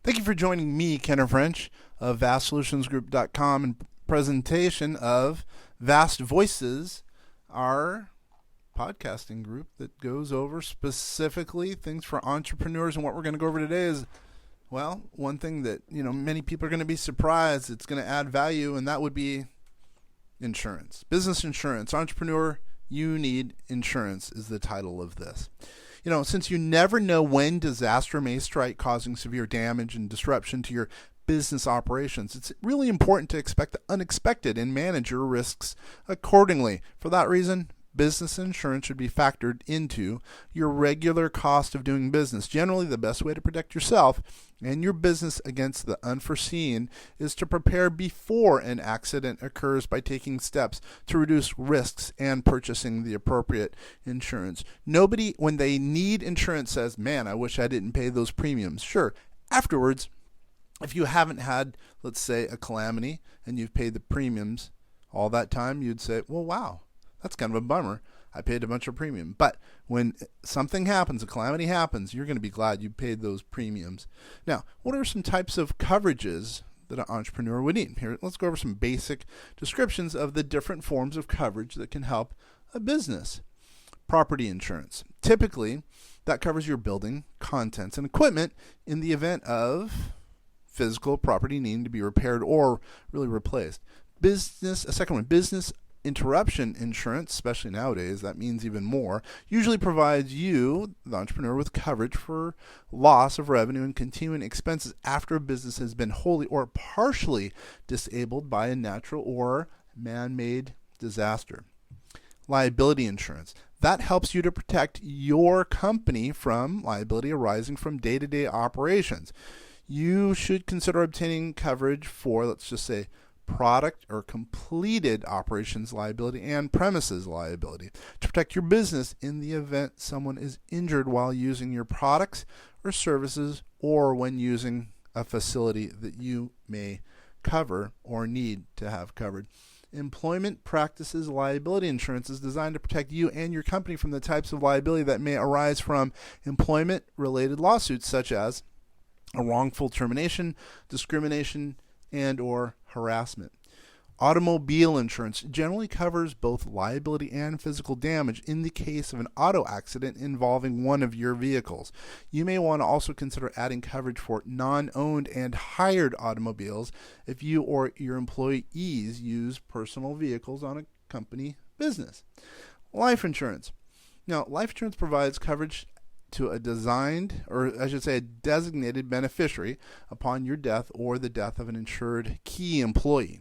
Thank you for joining me, Kenner French, of VastSolutionsGroup.com, and presentation of Vast Voices, our podcasting group that goes over specifically things for entrepreneurs. And what we're going to go over today is, well, one thing that, many people are going to be surprised it's going to add value, and that would be insurance. Business insurance. Entrepreneur, you need insurance is the title of this. Since you never know when disaster may strike, causing severe damage and disruption to your business operations, it's really important to expect the unexpected and manage your risks accordingly. For that reason, business insurance should be factored into your regular cost of doing business. Generally, the best way to protect yourself and your business against the unforeseen is to prepare before an accident occurs by taking steps to reduce risks and purchasing the appropriate insurance. Nobody, when they need insurance, says, "Man, I wish I didn't pay those premiums." Sure, afterwards, if you haven't had, let's say, a calamity and you've paid the premiums all that time, you'd say, "Well, wow, that's kind of a bummer. I paid a bunch of premium." But when something happens, a calamity happens, you're going to be glad you paid those premiums. Now, what are some types of coverages that an entrepreneur would need? Here, let's go over some basic descriptions of the different forms of coverage that can help a business. Property insurance. Typically, that covers your building, contents, and equipment in the event of physical property needing to be repaired or really replaced. Business interruption insurance, especially nowadays, that means even more, usually provides you, the entrepreneur, with coverage for loss of revenue and continuing expenses after a business has been wholly or partially disabled by a natural or man-made disaster. Liability insurance. That helps you to protect your company from liability arising from day-to-day operations. You should consider obtaining coverage for, let's just say, product or completed operations liability and premises liability to protect your business in the event someone is injured while using your products or services or when using a facility that you may cover or need to have covered. Employment practices liability insurance is designed to protect you and your company from the types of liability that may arise from employment-related lawsuits such as a wrongful termination, discrimination, and or harassment. Automobile insurance generally covers both liability and physical damage in the case of an auto accident involving one of your vehicles. You may want to also consider adding coverage for non-owned and hired automobiles if you or your employees use personal vehicles on a company business. Life insurance. Now, life insurance provides coverage to a designated beneficiary upon your death or the death of an insured key employee.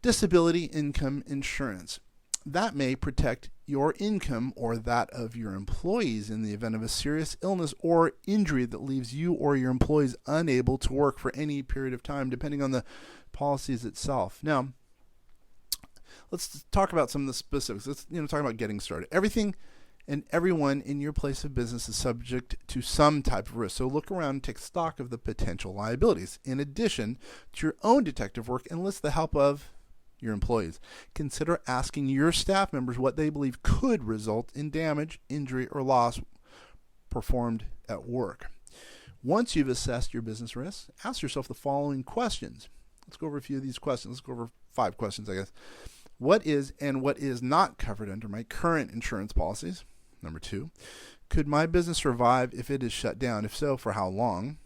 Disability income insurance. That may protect your income or that of your employees in the event of a serious illness or injury that leaves you or your employees unable to work for any period of time, depending on the policies itself. Now, let's talk about some of the specifics. Let's talk about getting started. Everything and everyone in your place of business is subject to some type of risk. So look around and take stock of the potential liabilities. In addition to your own detective work, enlist the help of your employees. Consider asking your staff members what they believe could result in damage, injury, or loss performed at work. Once you've assessed your business risks, ask yourself the following questions. Let's go over a few of these questions. Let's go over 5 questions, I guess. What is and what is not covered under my current insurance policies? Number 2, could my business survive if it is shut down? If so, for how long?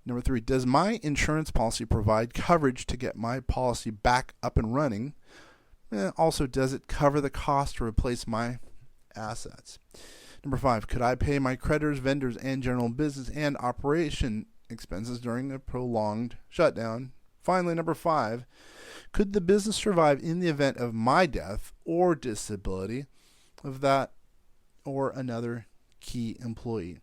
Number 3, does my insurance policy provide coverage to get my policy back up and running? Also, does it cover the cost to replace my assets? Number 5, could I pay my creditors, vendors, and general business and operation expenses during a prolonged shutdown? Finally, number 5, could the business survive in the event of my death or disability of that or another key employee?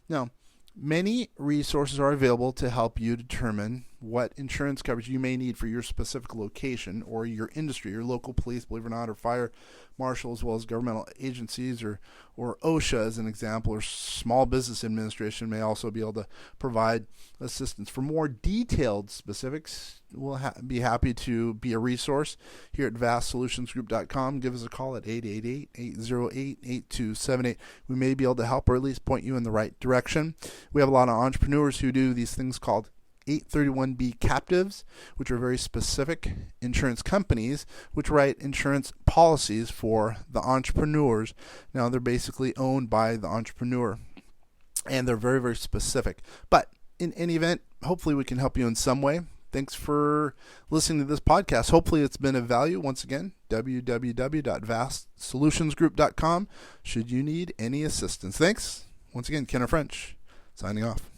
Now, many resources are available to help you determine what insurance coverage you may need for your specific location or your industry. Your local police, believe it or not, or fire marshal, as well as governmental agencies, or OSHA as an example, or Small Business Administration may also be able to provide assistance. For more detailed specifics, we'll be happy to be a resource here at vastsolutionsgroup.com. Give us a call at 888-808-8278. We may be able to help or at least point you in the right direction. We have a lot of entrepreneurs who do these things called 831B captives, which are very specific insurance companies which write insurance policies for the entrepreneurs. Now, they're basically owned by the entrepreneur, and they're very, very specific. But in any event, hopefully we can help you in some way. Thanks for listening to this podcast. Hopefully it's been of value. Once again, www.vastsolutionsgroup.com should you need any assistance. Thanks. Once again, Kenner French, signing off.